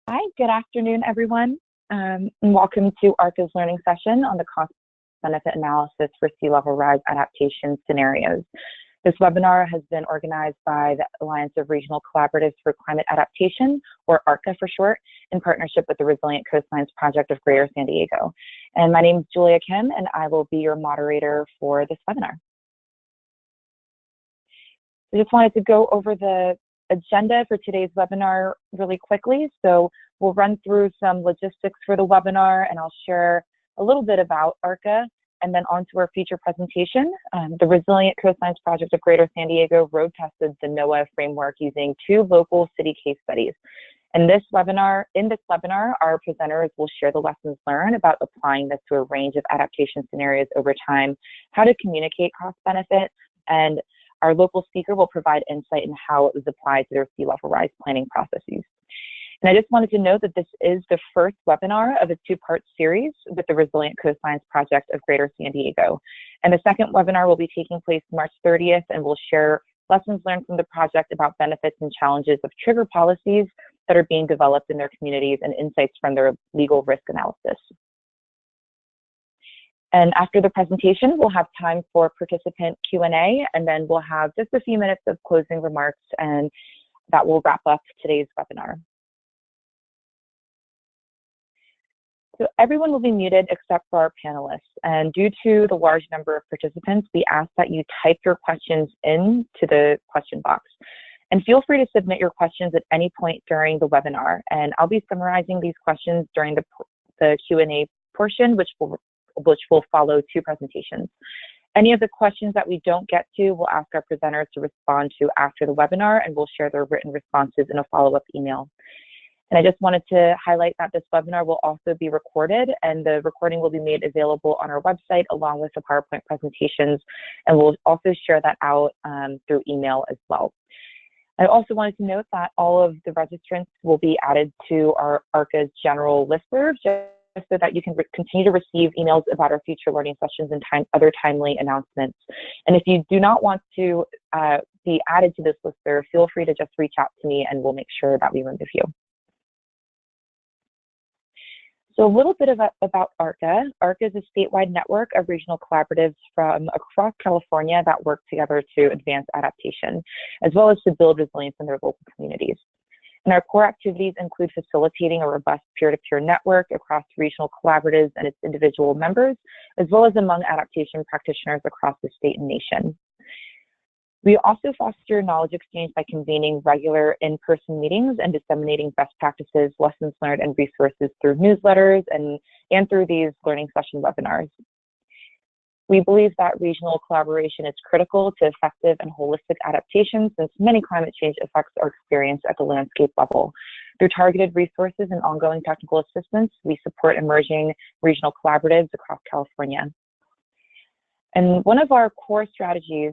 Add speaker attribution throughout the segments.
Speaker 1: Hi, good afternoon, everyone, and welcome to ARCCA's learning session on the cost-benefit analysis for sea level rise adaptation scenarios. This webinar has been organized by the Alliance of Regional Collaboratives for Climate Adaptation, or ARCCA for short, in partnership with the Resilient Coastlines Project of Greater San Diego. And my name is Julia Kim, and I will be your moderator for this webinar. I just wanted to go over the agenda for today's webinar really quickly. So we'll run through some logistics for the webinar, and I'll share a little bit about ARCCA, and then on to our feature presentation. The Resilient Coastlines Project of Greater San Diego road tested the NOAA framework using 2 local city case studies. In this webinar, our presenters will share the lessons learned about applying this to a range of adaptation scenarios over time, how to communicate cost benefit, and our local speaker will provide insight into how it was applied to their sea level rise planning processes. And I just wanted to note that this is the first webinar of a 2-part series with the Resilient Coastlines Project of Greater San Diego. And the second webinar will be taking place March 30th, and we'll share lessons learned from the project about benefits and challenges of trigger policies that are being developed in their communities and insights from their legal risk analysis. And after the presentation, we'll have time for participant Q&A, and then we'll have just a few minutes of closing remarks, and that will wrap up today's webinar. So everyone will be muted except for our panelists, and due to the large number of participants, we ask that you type your questions into the question box. And feel free to submit your questions at any point during the webinar, and I'll be summarizing these questions during the Q&A portion, which will follow 2 presentations. Any of the questions that we don't get to, we'll ask our presenters to respond to after the webinar, and we'll share their written responses in a follow-up email. And I just wanted to highlight that this webinar will also be recorded, and the recording will be made available on our website along with the PowerPoint presentations, and we'll also share that out through email as well. I also wanted to note that all of the registrants will be added to our ARCCA's general listserv, so that you can continue to receive emails about our future learning sessions and other timely announcements. And if you do not want to be added to this listserv, feel free to just reach out to me and we'll make sure that we remove you. So a little bit about ARCCA. ARCCA is a statewide network of regional collaboratives from across California that work together to advance adaptation, as well as to build resilience in their local communities. And our core activities include facilitating a robust peer-to-peer network across regional collaboratives and its individual members, as well as among adaptation practitioners across the state and nation. We also foster knowledge exchange by convening regular in-person meetings and disseminating best practices, lessons learned, and resources through newsletters and through these learning session webinars. We believe that regional collaboration is critical to effective and holistic adaptation, since many climate change effects are experienced at the landscape level. Through targeted resources and ongoing technical assistance, we support emerging regional collaboratives across California. And one of our core strategies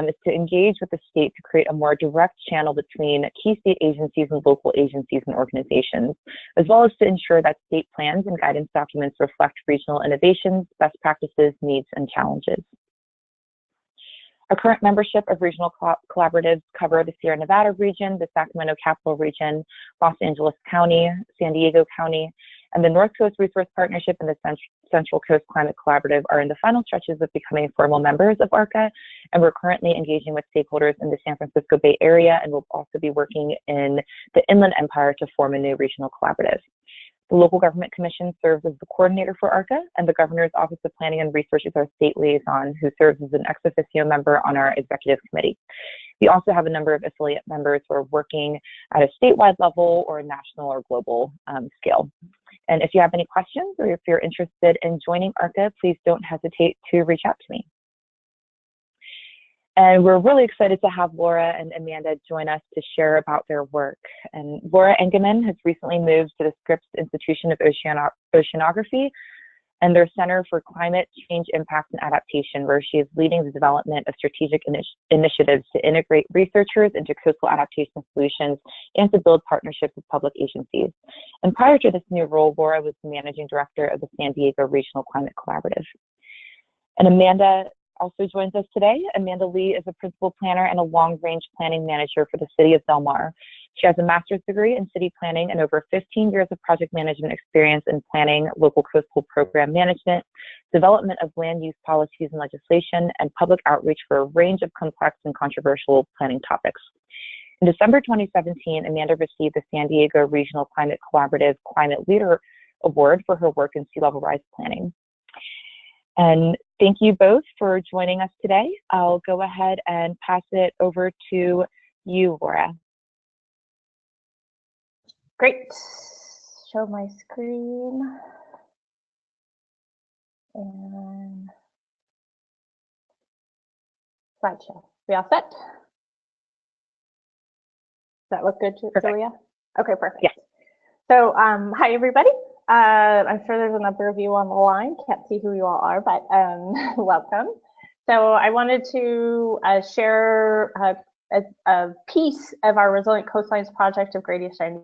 Speaker 1: is to engage with the state to create a more direct channel between key state agencies and local agencies and organizations, as well as to ensure that state plans and guidance documents reflect regional innovations, best practices, needs, and challenges. Our current membership of regional collaboratives cover the Sierra Nevada region, the Sacramento Capital region, Los Angeles County, San Diego County, and the North Coast Resource Partnership and the Central Coast Climate Collaborative are in the final stretches of becoming formal members of ARCCA, and we're currently engaging with stakeholders in the San Francisco Bay Area, and we'll also be working in the Inland Empire to form a new regional collaborative. The Local Government Commission serves as the coordinator for ARCCA, and the Governor's Office of Planning and Research is our state liaison, who serves as an ex officio member on our executive committee. We also have a number of affiliate members who are working at a statewide level or a national or global scale. And if you have any questions or if you're interested in joining ARCCA, please don't hesitate to reach out to me. And we're really excited to have Laura and Amanda join us to share about their work. And Laura Engelman has recently moved to the Scripps Institution of Oceanography and their Center for Climate Change Impact and Adaptation, where she is leading the development of strategic initiatives to integrate researchers into coastal adaptation solutions and to build partnerships with public agencies. And prior to this new role, Laura was the managing director of the San Diego Regional Climate Collaborative. And Amanda also joins us today. Amanda Lee is a principal planner and a long-range planning manager for the city of Del Mar. She has a master's degree in city planning and over 15 years of project management experience in planning, local coastal program management, development of land use policies and legislation, and public outreach for a range of complex and controversial planning topics. In December 2017, Amanda received the San Diego Regional Climate Collaborative Climate Leader Award for her work in sea level rise planning. And thank you both for joining us today. I'll go ahead and pass it over to you, Laura.
Speaker 2: Great. Show my screen. And slideshow. We all set? Does that look good, Julia? Okay, perfect.
Speaker 1: Yes.
Speaker 2: So, hi everybody. I'm sure there's a number of you on the line. Can't see who you all are, but welcome. So I wanted to share a piece of our Resilient Coastlines project of Greater San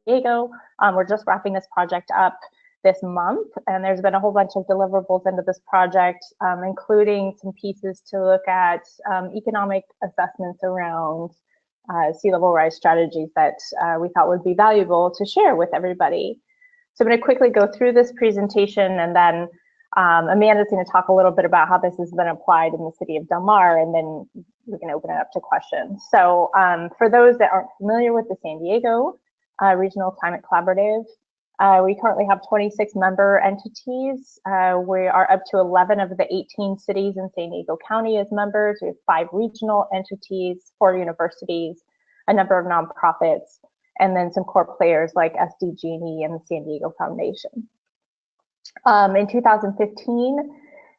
Speaker 2: Diego. We're just wrapping this project up this month, and there's been a whole bunch of deliverables into this project, including some pieces to look at economic assessments around sea level rise strategies that we thought would be valuable to share with everybody. So I'm going to quickly go through this presentation, and then Amanda's going to talk a little bit about how this has been applied in the city of Del Mar, and then we can open it up to questions. So for those that aren't familiar with the San Diego Regional Climate Collaborative, we currently have 26 member entities. We are up to 11 of the 18 cities in San Diego County as members. We have 5 regional entities, 4 universities, a number of nonprofits, and then some core players like SDG&E and the San Diego Foundation. In 2015,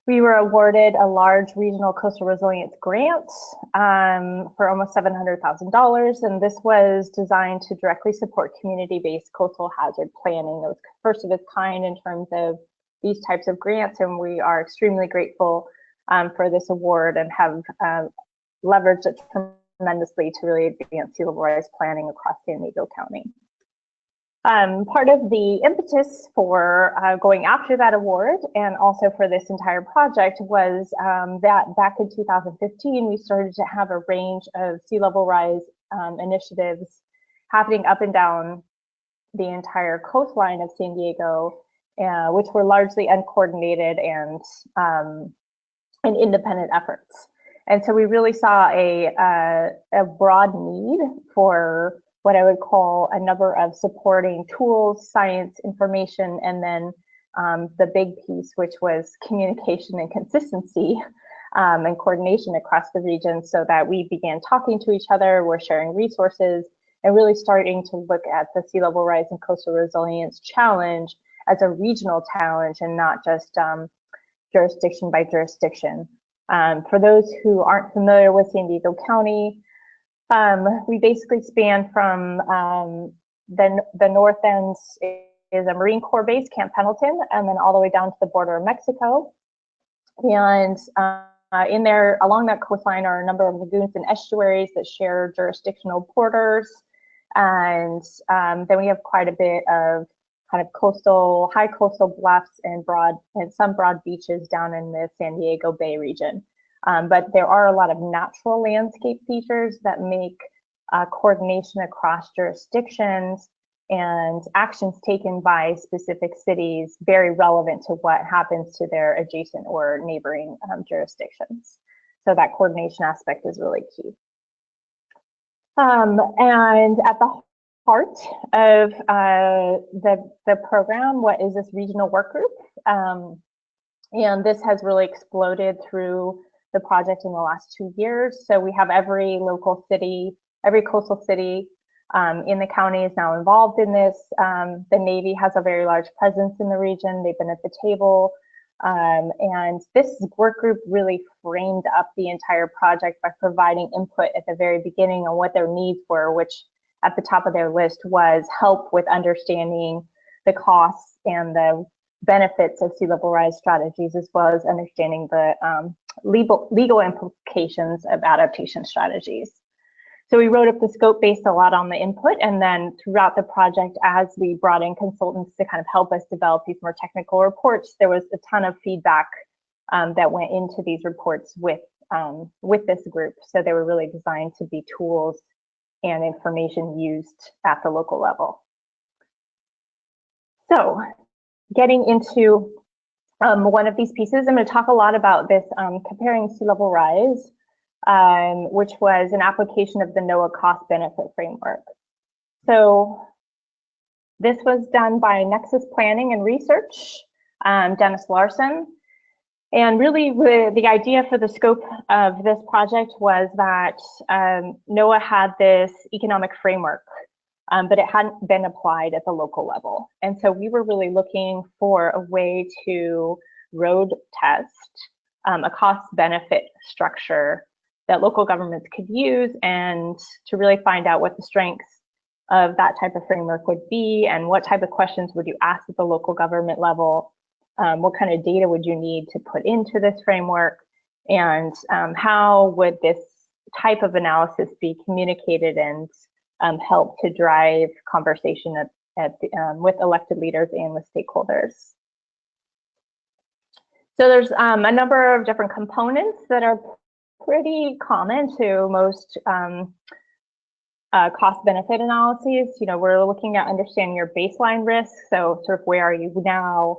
Speaker 2: we were awarded a large regional coastal resilience grant for almost $700,000, and this was designed to directly support community-based coastal hazard planning. It was first of its kind in terms of these types of grants, and we are extremely grateful for this award and have leveraged it tremendously to really advance sea level rise planning across San Diego County. Part of the impetus for going after that award and also for this entire project was that back in 2015, we started to have a range of sea level rise initiatives happening up and down the entire coastline of San Diego, which were largely uncoordinated and independent efforts. And so we really saw a broad need for what I would call a number of supporting tools, science, information, and then the big piece, which was communication and consistency and coordination across the region, so that we began talking to each other, we're sharing resources, and really starting to look at the sea level rise and coastal resilience challenge as a regional challenge and not just jurisdiction by jurisdiction. For those who aren't familiar with San Diego County, we basically span from the north end is a Marine Corps base, Camp Pendleton, and then all the way down to the border of Mexico. And in there, along that coastline are a number of lagoons and estuaries that share jurisdictional borders. And then we have quite a bit of kind of coastal, high coastal bluffs and some broad beaches down in the San Diego Bay region. But there are a lot of natural landscape features that make coordination across jurisdictions and actions taken by specific cities very relevant to what happens to their adjacent or neighboring jurisdictions. So that coordination aspect is really key. And at the heart of the program, what is this regional work group? And this has really exploded through the project in the last 2 years. So we have every local city, every coastal city in the county is now involved in this. The Navy has a very large presence in the region. They've been at the table. And this work group really framed up the entire project by providing input at the very beginning on what their needs were, which at the top of their list was help with understanding the costs and the benefits of sea level rise strategies, as well as understanding the legal implications of adaptation strategies. So we wrote up the scope based a lot on the input, and then throughout the project, as we brought in consultants to kind of help us develop these more technical reports, there was a ton of feedback that went into these reports with this group. So they were really designed to be tools and information used at the local level. So getting into one of these pieces, I'm going to talk a lot about this comparing sea level rise, which was an application of the NOAA cost benefit framework. So this was done by Nexus Planning and Research, Dennis Larson. And really the idea for the scope of this project was that NOAA had this economic framework, but it hadn't been applied at the local level. And so we were really looking for a way to road test a cost benefit structure that local governments could use, and to really find out what the strengths of that type of framework would be, and what type of questions would you ask at the local government level, what kind of data would you need to put into this framework, and how would this type of analysis be communicated and help to drive conversation with elected leaders and with stakeholders. So there's a number of different components that are pretty common to most cost benefit analyses. You know, we're looking at understanding your baseline risk. So sort of where are you now?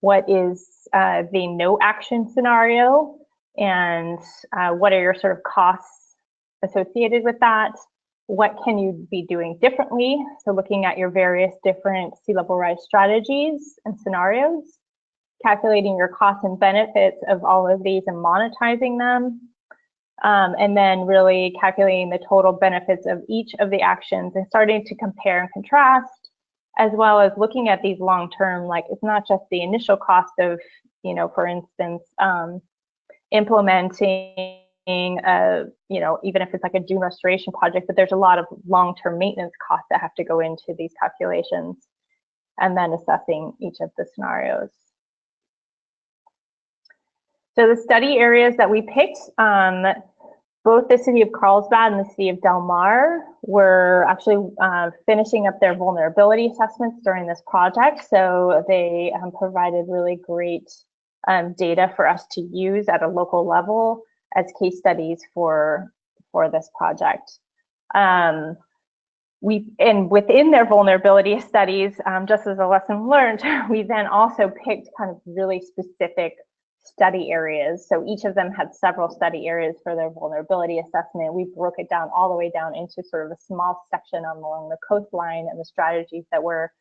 Speaker 2: What is the no action scenario? And what are your sort of costs associated with that? What can you be doing differently? So looking at your various different sea level rise strategies and scenarios, calculating your costs and benefits of all of these and monetizing them. And then really calculating the total benefits of each of the actions and starting to compare and contrast, as well as looking at these long-term, like it's not just the initial cost of, you know, for instance, implementing you know, even if it's like a dune restoration project, but there's a lot of long-term maintenance costs that have to go into these calculations, and then assessing each of the scenarios. So the study areas that we picked, both the city of Carlsbad and the city of Del Mar were actually finishing up their vulnerability assessments during this project. So they provided really great data for us to use at a local level as case studies for this project. And within their vulnerability studies, just as a lesson learned, we then also picked kind of really specific study areas. So each of them had several study areas for their vulnerability assessment. We broke it down all the way down into sort of a small section along the coastline and the strategies that were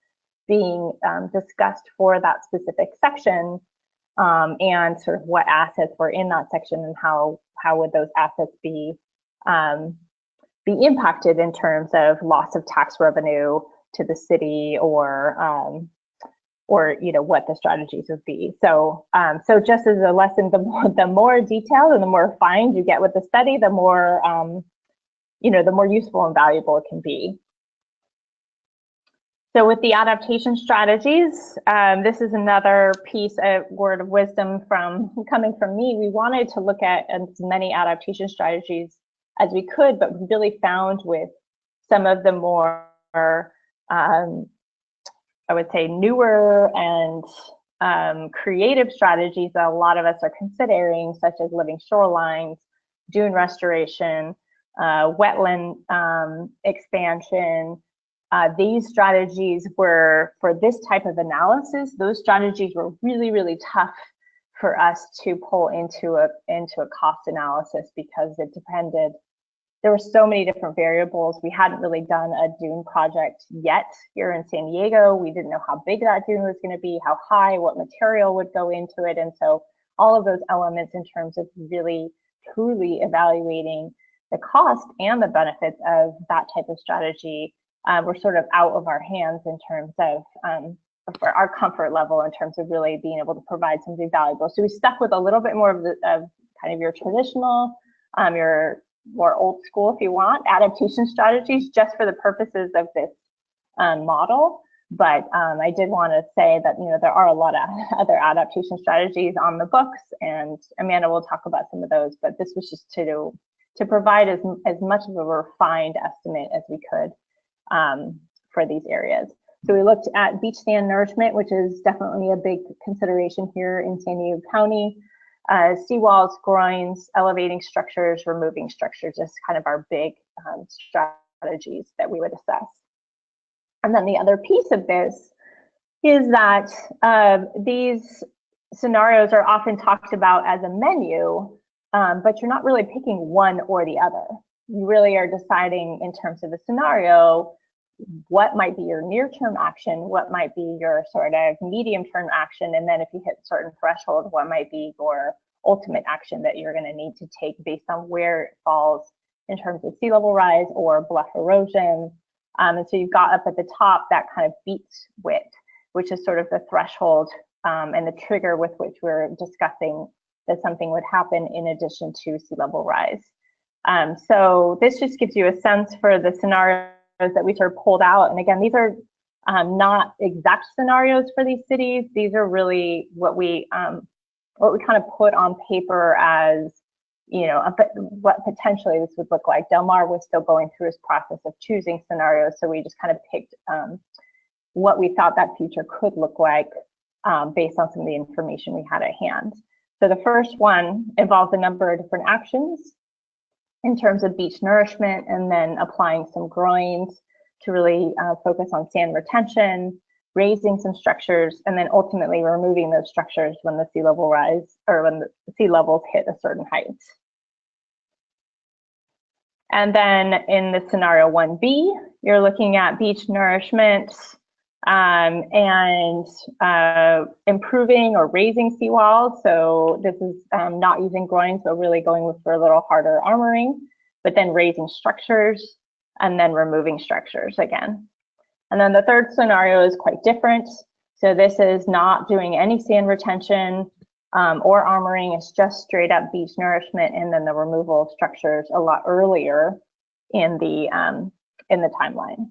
Speaker 2: being discussed for that specific section, and sort of what assets were in that section and how would those assets be impacted in terms of loss of tax revenue to the city, or you know, what the strategies would be. So so just as a lesson, the more detailed and the more refined you get with the study, the more you know, the more useful and valuable it can be. So with the adaptation strategies, this is another piece of word of wisdom coming from me. We wanted to look at as many adaptation strategies as we could, but we really found with some of the more I would say newer and creative strategies that a lot of us are considering, such as living shorelines, dune restoration, wetland expansion. These strategies were, for this type of analysis, those strategies were really, really tough for us to pull into a cost analysis, because it depended. There were so many different variables. We hadn't really done a dune project yet here in San Diego. We didn't know how big that dune was going to be, how high, what material would go into it. And so all of those elements in terms of really truly evaluating the cost and the benefits of that type of strategy were sort of out of our hands in terms of for our comfort level in terms of really being able to provide something valuable. So we stuck with a little bit more of kind of your traditional, your more old school, if you want, adaptation strategies, just for the purposes of this model. But I did want to say that, you know, there are a lot of other adaptation strategies on the books, and Amanda will talk about some of those. But this was just to provide as much of a refined estimate as we could for these areas. So we looked at beach sand nourishment, which is definitely a big consideration here in San Diego County. Seawalls, groins, elevating structures, removing structures, just kind of our big strategies that we would assess. And then the other piece of this is that these scenarios are often talked about as a menu, but you're not really picking one or the other. You really are deciding in terms of the scenario, what might be your near-term action, what might be your sort of medium-term action, and then if you hit a certain threshold, what might be your ultimate action that you're going to need to take based on where it falls in terms of sea level rise or bluff erosion. And so you've got up at the top that kind of beat width, which is sort of the threshold and the trigger with which we're discussing that something would happen in addition to sea level rise. So this just gives you a sense for the scenarios that we sort of pulled out. And again, these are not exact scenarios for these cities. These are really what we kind of put on paper as, you know, what potentially this would look like. Del Mar was still going through his process of choosing scenarios, so we just kind of picked what we thought that future could look like based on some of the information we had at hand. So the first one involves a number of different actions in terms of beach nourishment, and then applying some groins to really focus on sand retention, raising some structures, and then ultimately removing those structures when the sea level rise or when the sea levels hit a certain height. And then in the scenario 1B, you're looking at beach nourishment and improving or raising seawalls. So this is not using groins, so really going for a little harder armoring, but then raising structures and then removing structures again. And then the third scenario is quite different. So this is not doing any sand retention or armoring. It's just straight up beach nourishment and then the removal of structures a lot earlier in the timeline.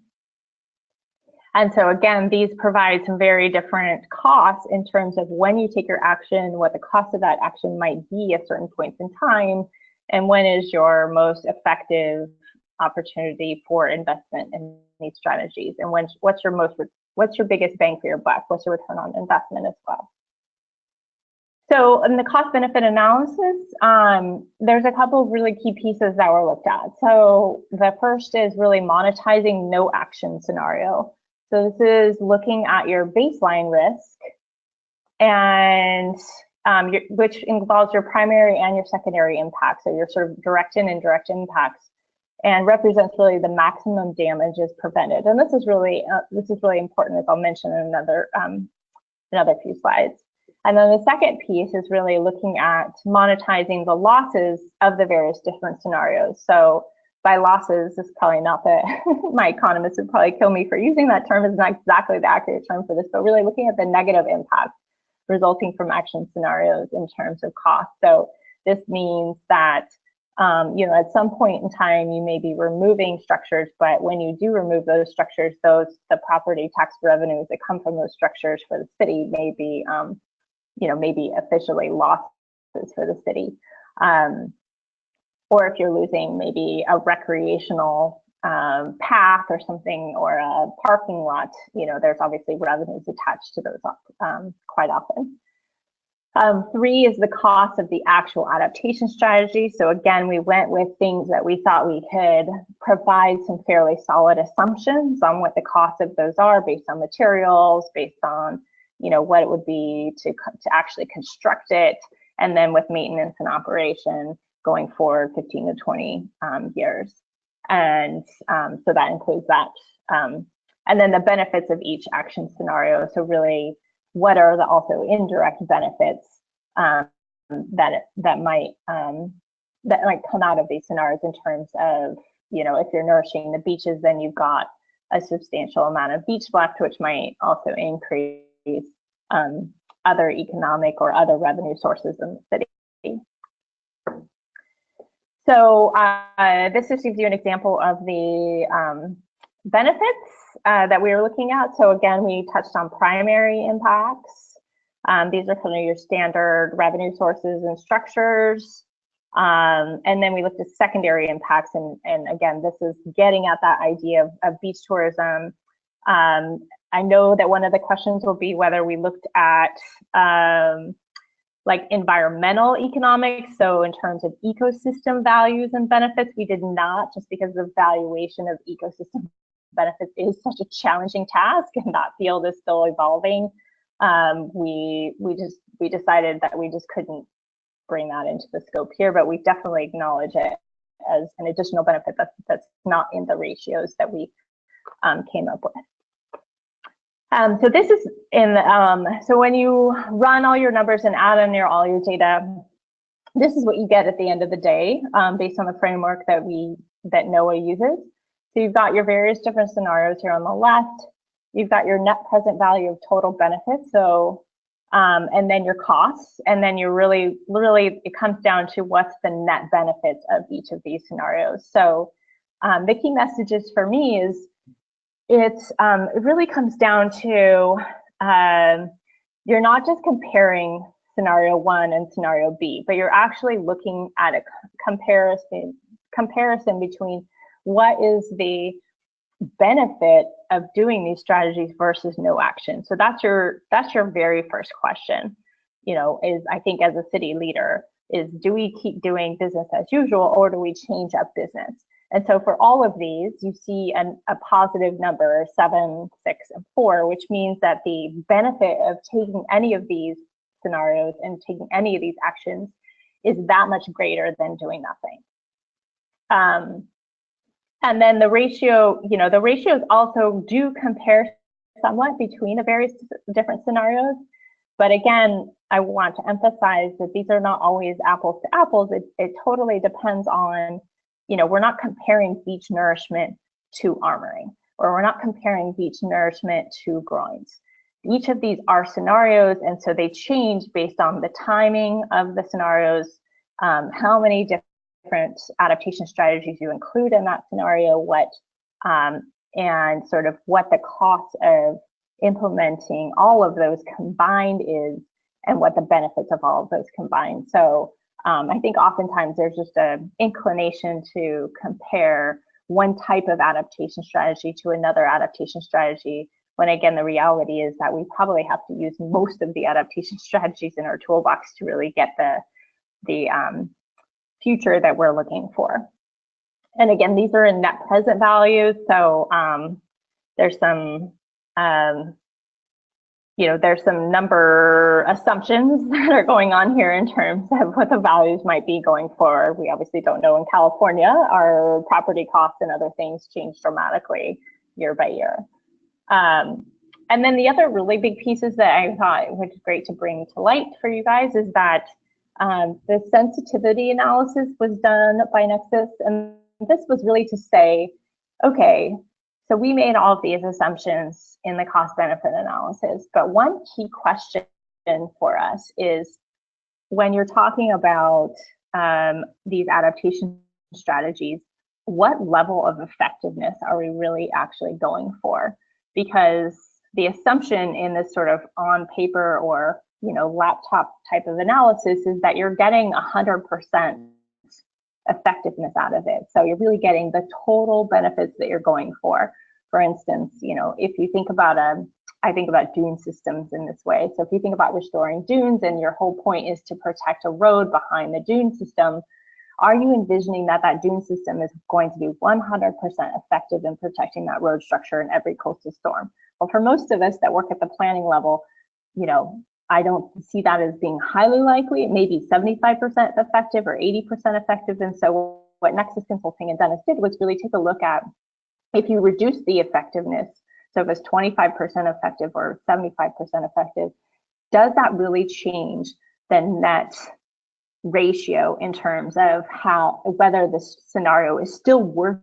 Speaker 2: And so again, these provide some very different costs in terms of when you take your action, what the cost of that action might be at certain points in time, and when is your most effective opportunity for investment in these strategies, and what's your biggest bang for your buck, what's your return on investment as well. So in the cost benefit analysis, there's a couple of really key pieces that were looked at. So the first is really monetizing no action scenario. So this is looking at your baseline risk, and which involves your primary and your secondary impacts, so your sort of direct and indirect impacts, and represents really the maximum damage is prevented. And this is really important, as I'll mention in another few slides. And then the second piece is really looking at monetizing the losses of the various different scenarios. So by losses, this is probably not the, my economist would probably kill me for using that term, it's not exactly the accurate term for this, but really looking at the negative impact resulting from action scenarios in terms of cost. So this means that, you know, at some point in time, you may be removing structures, but when you do remove those structures, the property tax revenues that come from those structures for the city may be, you know, maybe officially losses for the city. Or if you're losing maybe a recreational path or something, or a parking lot, you know, there's obviously revenues attached to those quite often. 3 is the cost of the actual adaptation strategy. So again, we went with things that we thought we could provide some fairly solid assumptions on what the cost of those are based on materials, based on, you know, what it would be to actually construct it, and then with maintenance and operation going forward 15 to 20 years. And so that includes that. And then the benefits of each action scenario. So really, what are the also indirect benefits that might come out of these scenarios in terms of, you know, if you're nourishing the beaches, then you've got a substantial amount of beach left, which might also increase other economic or other revenue sources in the city. So this just gives you an example of the benefits that we were looking at. So again, we touched on primary impacts. These are kind of your standard revenue sources and structures. And then we looked at secondary impacts. And again, this is getting at that idea of beach tourism. I know that one of the questions will be whether we looked at like environmental economics. So in terms of ecosystem values and benefits, we did not, just because the valuation of ecosystem benefits is such a challenging task and that field is still evolving. We decided that we just couldn't bring that into the scope here, but we definitely acknowledge it as an additional benefit that's not in the ratios that we came up with. So this is in, so when you run all your numbers and add in all your data, this is what you get at the end of the day, based on the framework that NOAA uses. So you've got your various different scenarios here on the left. You've got your net present value of total benefits. So, and then your costs, and then you're really, it comes down to what's the net benefits of each of these scenarios. So the key messages for me is, it really comes down to, you're not just comparing scenario 1 and scenario B, but you're actually looking at a comparison between what is the benefit of doing these strategies versus no action. So that's your very first question, you know, is, I think as a city leader, is do we keep doing business as usual or do we change up business? And so for all of these, you see a positive number, 7, 6, and 4, which means that the benefit of taking any of these scenarios and taking any of these actions is that much greater than doing nothing. And then the ratio, you know, the ratios also do compare somewhat between the various different scenarios. But again, I want to emphasize that these are not always apples to apples. It totally depends on, you know, we're not comparing beach nourishment to armoring, or we're not comparing beach nourishment to groins. Each of these are scenarios, and so they change based on the timing of the scenarios, how many different adaptation strategies you include in that scenario, and sort of what the cost of implementing all of those combined is, and what the benefits of all of those combined. So I think oftentimes there's just an inclination to compare one type of adaptation strategy to another adaptation strategy, when again, the reality is that we probably have to use most of the adaptation strategies in our toolbox to really get the future that we're looking for. And again, these are in net present values. So there's some, you know, there's some number assumptions that are going on here in terms of what the values might be going forward. We obviously don't know in California, our property costs and other things change dramatically year by year. And then the other really big pieces that I thought was great to bring to light for you guys is that the sensitivity analysis was done by Nexus, and this was really to say, okay, so we made all of these assumptions in the cost benefit analysis, but one key question for us is, when you're talking about these adaptation strategies, what level of effectiveness are we really actually going for? Because the assumption in this sort of on paper or, you know, laptop type of analysis is that you're getting 100% effectiveness out of it. So you're really getting the total benefits that you're going for. For instance, you know, if you think about I think about dune systems in this way. So if you think about restoring dunes and your whole point is to protect a road behind the dune system, are you envisioning that that dune system is going to be 100% effective in protecting that road structure in every coastal storm? Well, for most of us that work at the planning level, you know, I don't see that as being highly likely. It may be 75% effective or 80% effective. And so what Nexus Consulting and Dennis did was really take a look at, if you reduce the effectiveness, so if it's 25% effective or 75% effective, does that really change the net ratio in terms of whether this scenario is still worth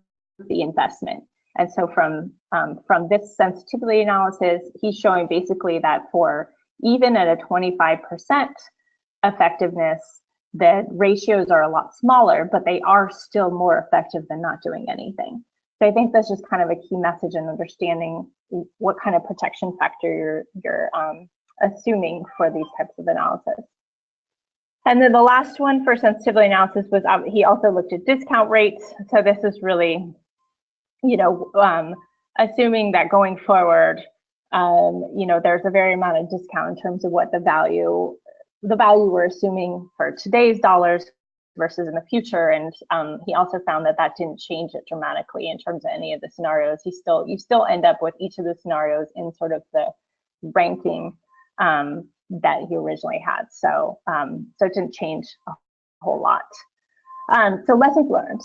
Speaker 2: the investment? And so from this sensitivity analysis, he's showing basically that for even at a 25% effectiveness, the ratios are a lot smaller, but they are still more effective than not doing anything. So I think that's just kind of a key message in understanding what kind of protection factor you're assuming for these types of analysis. And then the last one for sensitivity analysis was, he also looked at discount rates. So this is really, you know, assuming that going forward, you know, there's a very amount of discount in terms of what the value the value we're assuming for today's dollars versus in the future. And he also found that that didn't change it dramatically in terms of any of the scenarios. You still end up with each of the scenarios in sort of the ranking that he originally had. So so it didn't change a whole lot. So lessons learned.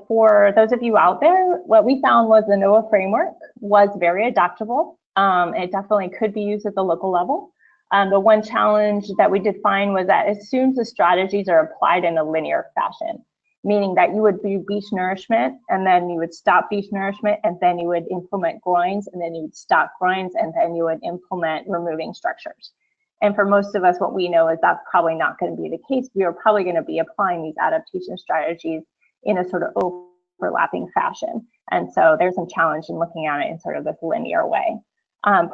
Speaker 2: For those of you out there, what we found was the NOAA framework was very adaptable. It definitely could be used at the local level. The one challenge that we did find was that it assumes the strategies are applied in a linear fashion, meaning that you would do beach nourishment, and then you would stop beach nourishment, and then you would implement groins, and then you would stop groins, and then you would implement removing structures. And for most of us, what we know is that's probably not going to be the case. We are probably going to be applying these adaptation strategies in a sort of overlapping fashion. And so there's some challenge in looking at it in sort of this linear way.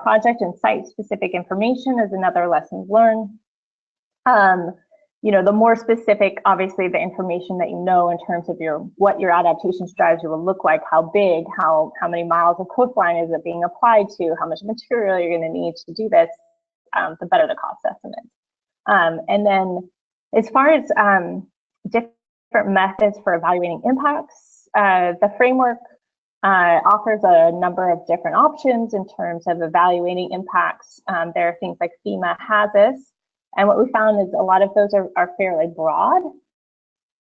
Speaker 2: Project and site-specific information is another lesson learned. You know, the more specific, obviously, the information that you know in terms of what your adaptation strategy will look like, how big, how many miles of coastline is it being applied to, how much material you're going to need to do this, the better the cost estimate. And then, as far as different methods for evaluating impacts, the framework offers a number of different options in terms of evaluating impacts. There are things like FEMA HAZIS, and what we found is a lot of those are fairly broad.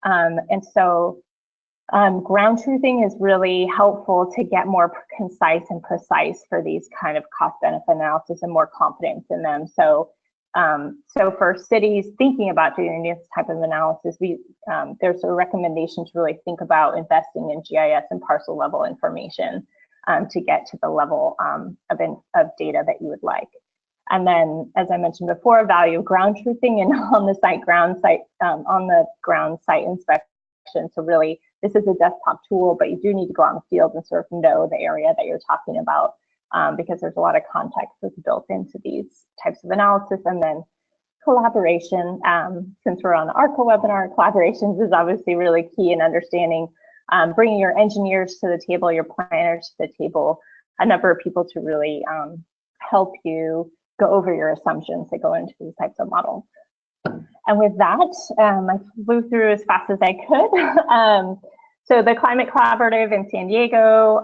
Speaker 2: And so ground truthing is really helpful to get more concise and precise for these kind of cost-benefit analysis and more confidence in them. So so for cities thinking about doing this type of analysis, there's a recommendation to really think about investing in GIS and parcel level information to get to the level of data that you would like. And then, as I mentioned before, value of ground truthing and on the ground site inspection. So really, this is a desktop tool, but you do need to go out in the field and sort of know the area that you're talking about. Because there's a lot of context that's built into these types of analysis. And then collaboration, since we're on the ARCCA webinar, collaborations is obviously really key in understanding, bringing your engineers to the table, your planners to the table, a number of people to really help you go over your assumptions that go into these types of models. And with that, I flew through as fast as I could. So the Climate Collaborative in San Diego,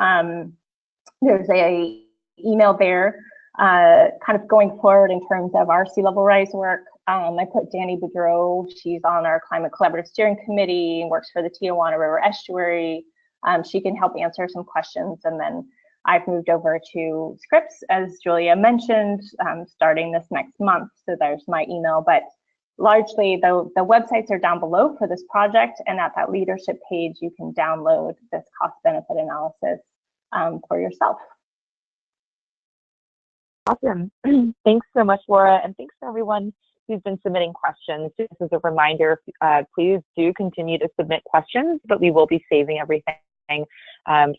Speaker 2: there's a email there kind of going forward in terms of our sea level rise work. I put Danny Boudreau, she's on our Climate Collaborative Steering Committee and works for the Tijuana River Estuary. She can help answer some questions. And then I've moved over to Scripps, as Julia mentioned, starting this next month. So there's my email, but largely the websites are down below for this project. And at that leadership page, you can download this cost benefit analysis for yourself.
Speaker 1: Awesome. Thanks so much, Laura, and thanks to everyone who's been submitting questions. Just as a reminder, please do continue to submit questions, but we will be saving everything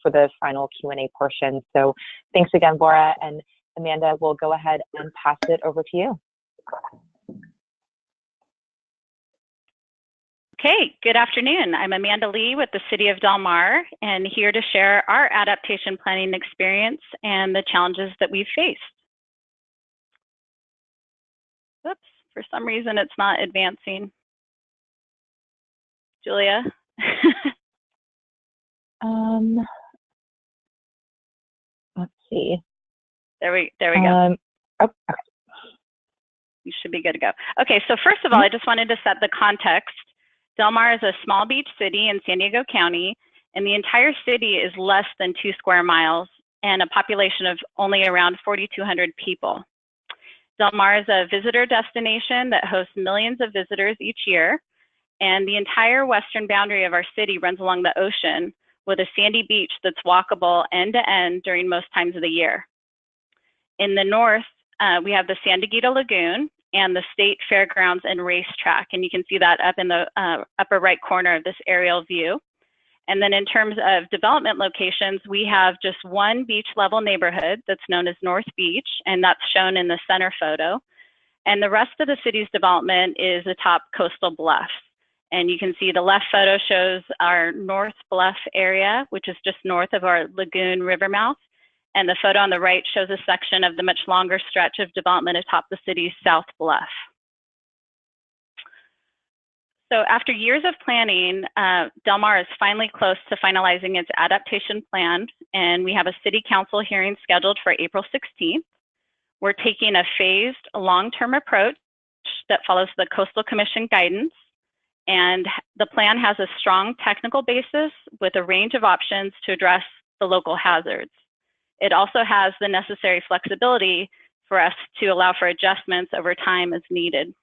Speaker 1: for the final Q&A portion. So thanks again, Laura, and Amanda, we'll go ahead and pass it over to you.
Speaker 3: Okay, good afternoon. I'm Amanda Lee with the City of Del Mar and here to share our adaptation planning experience and the challenges that we've faced. Oops, for some reason it's not advancing. Julia?
Speaker 1: Let's see.
Speaker 3: There we go.
Speaker 1: Okay.
Speaker 3: You should be good to go. Okay, so first of all, I just wanted to set the context. Del Mar is a small beach city in San Diego County, and the entire city is less than 2 square miles and a population of only around 4,200 people. Del Mar is a visitor destination that hosts millions of visitors each year, and the entire western boundary of our city runs along the ocean with a sandy beach that's walkable end to end during most times of the year. In the north, we have the San Diego Lagoon and the State Fairgrounds and Racetrack, and you can see that up in the upper right corner of this aerial view. And then in terms of development locations, we have just one beach level neighborhood that's known as North Beach, and that's shown in the center photo. And the rest of the city's development is atop coastal bluffs. And you can see the left photo shows our North Bluff area, which is just north of our lagoon river mouth. And the photo on the right shows a section of the much longer stretch of development atop the city's South Bluff. So after years of planning, Del Mar is finally close to finalizing its adaptation plan, and we have a city council hearing scheduled for April 16th. We're taking a phased long-term approach that follows the Coastal Commission guidance, and the plan has a strong technical basis with a range of options to address the local hazards. It also has the necessary flexibility for us to allow for adjustments over time as needed.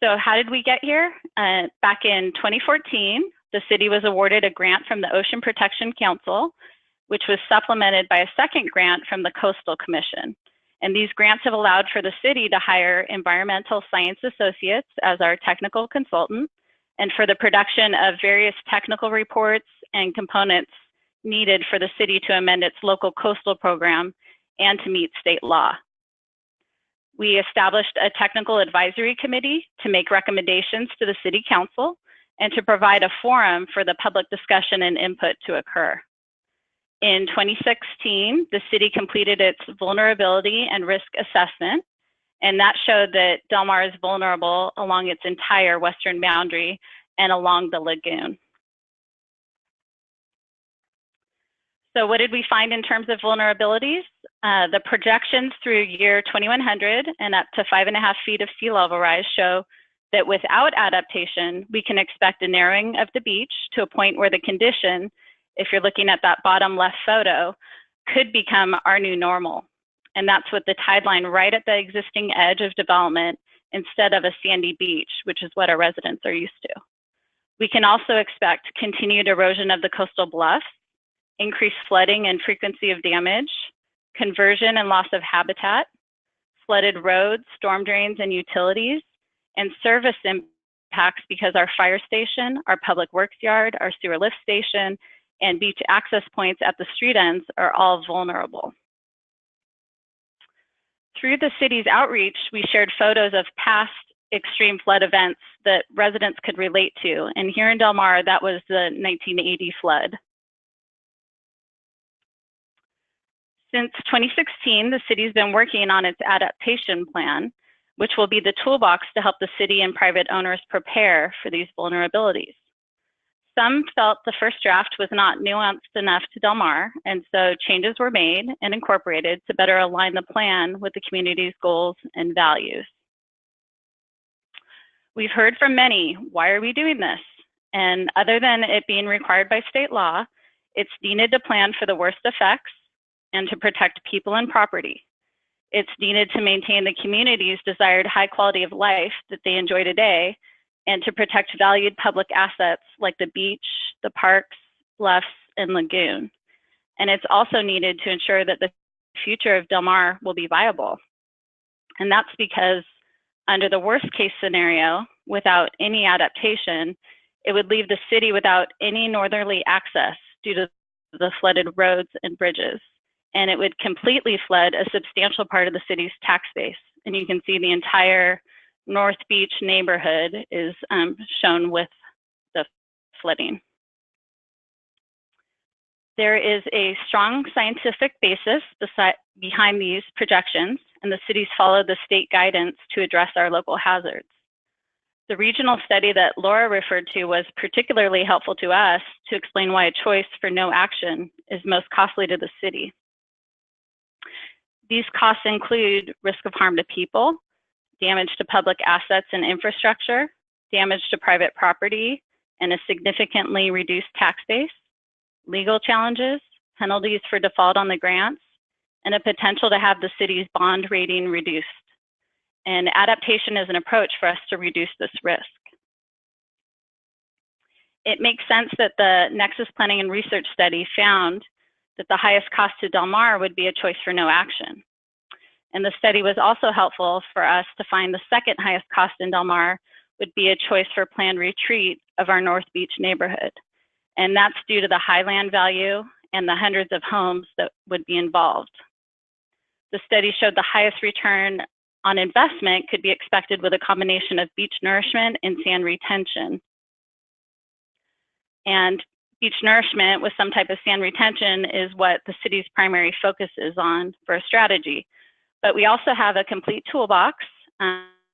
Speaker 3: So how did we get here? Back in 2014, the city was awarded a grant from the Ocean Protection Council, which was supplemented by a second grant from the Coastal Commission. And these grants have allowed for the city to hire environmental science associates as our technical consultant, and for the production of various technical reports and components needed for the city to amend its local coastal program and to meet state law. We established a technical advisory committee to make recommendations to the city council and to provide a forum for the public discussion and input to occur. In 2016, the city completed its vulnerability and risk assessment, and that showed that Del Mar is vulnerable along its entire western boundary and along the lagoon. So what did we find in terms of vulnerabilities? The projections through year 2100 and up to 5.5 feet of sea level rise show that without adaptation, we can expect a narrowing of the beach to a point where the condition, if you're looking at that bottom left photo, could become our new normal. And that's with the tide line right at the existing edge of development instead of a sandy beach, which is what our residents are used to. We can also expect continued erosion of the coastal bluffs, increased flooding and frequency of damage, conversion and loss of habitat, flooded roads, storm drains and utilities, and service impacts because our fire station, our public works yard, our sewer lift station, and beach access points at the street ends are all vulnerable. Through the city's outreach, we shared photos of past extreme flood events that residents could relate to. And here in Del Mar, that was the 1980 flood. Since 2016, the city's been working on its adaptation plan, which will be the toolbox to help the city and private owners prepare for these vulnerabilities. Some felt the first draft was not nuanced enough to Del Mar, and so changes were made and incorporated to better align the plan with the community's goals and values. We've heard from many, why are we doing this? And other than it being required by state law, it's needed to plan for the worst effects and to protect people and property. It's needed to maintain the community's desired high quality of life that they enjoy today, and to protect valued public assets like the beach, the parks, bluffs, and lagoon. And it's also needed to ensure that the future of Del Mar will be viable. And that's because under the worst case scenario, without any adaptation, it would leave the city without any northerly access due to the flooded roads and bridges. And it would completely flood a substantial part of the city's tax base. And you can see the entire North Beach neighborhood is shown with the flooding. There is a strong scientific basis behind these projections, and the cities follow the state guidance to address our local hazards. The regional study that Laura referred to was particularly helpful to us to explain why a choice for no action is most costly to the city. These costs include risk of harm to people, damage to public assets and infrastructure, damage to private property, and a significantly reduced tax base, legal challenges, penalties for default on the grants, and a potential to have the city's bond rating reduced. And adaptation is an approach for us to reduce this risk. It makes sense that the Nexus Planning and Research Study found that the highest cost to Del Mar would be a choice for no action. And the study was also helpful for us to find the second highest cost in Del Mar would be a choice for planned retreat of our North Beach neighborhood. And that's due to the high land value and the hundreds of homes that would be involved. The study showed the highest return on investment could be expected with a combination of beach nourishment and sand retention. And beach nourishment with some type of sand retention is what the city's primary focus is on for a strategy. But we also have a complete toolbox.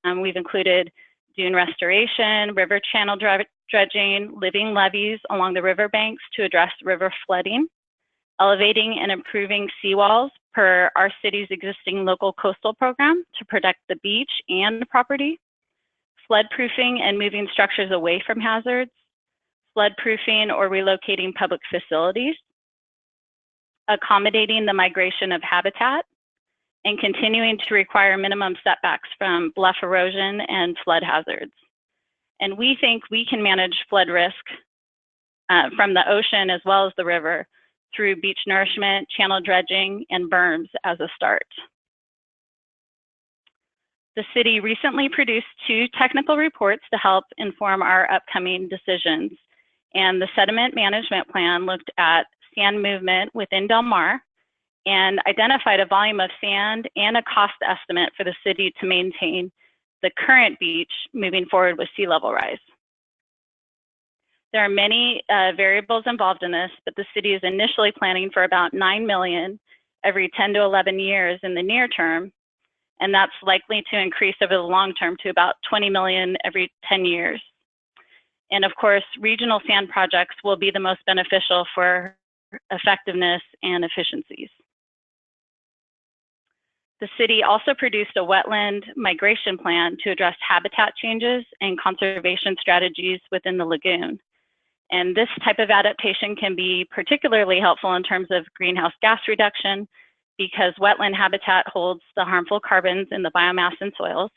Speaker 3: We've included dune restoration, river channel dredging, living levees along the riverbanks to address river flooding, elevating and improving seawalls per our city's existing local coastal program to protect the beach and the property, flood-proofing and moving structures away from hazards, flood-proofing or relocating public facilities, accommodating the migration of habitat, and continuing to require minimum setbacks from bluff erosion and flood hazards. And we think we can manage flood risk from the ocean as well as the river through beach nourishment, channel dredging, and berms as a start. The city recently produced 2 technical reports to help inform our upcoming decisions. And the sediment management plan looked at sand movement within Del Mar and identified a volume of sand and a cost estimate for the city to maintain the current beach moving forward with sea level rise. There are many variables involved in this, but the city is initially planning for about 9 million every 10 to 11 years in the near term, and that's likely to increase over the long term to about 20 million every 10 years. And of course, regional sand projects will be the most beneficial for effectiveness and efficiencies. The city also produced a wetland migration plan to address habitat changes and conservation strategies within the lagoon. And this type of adaptation can be particularly helpful in terms of greenhouse gas reduction because wetland habitat holds the harmful carbons in the biomass in soils,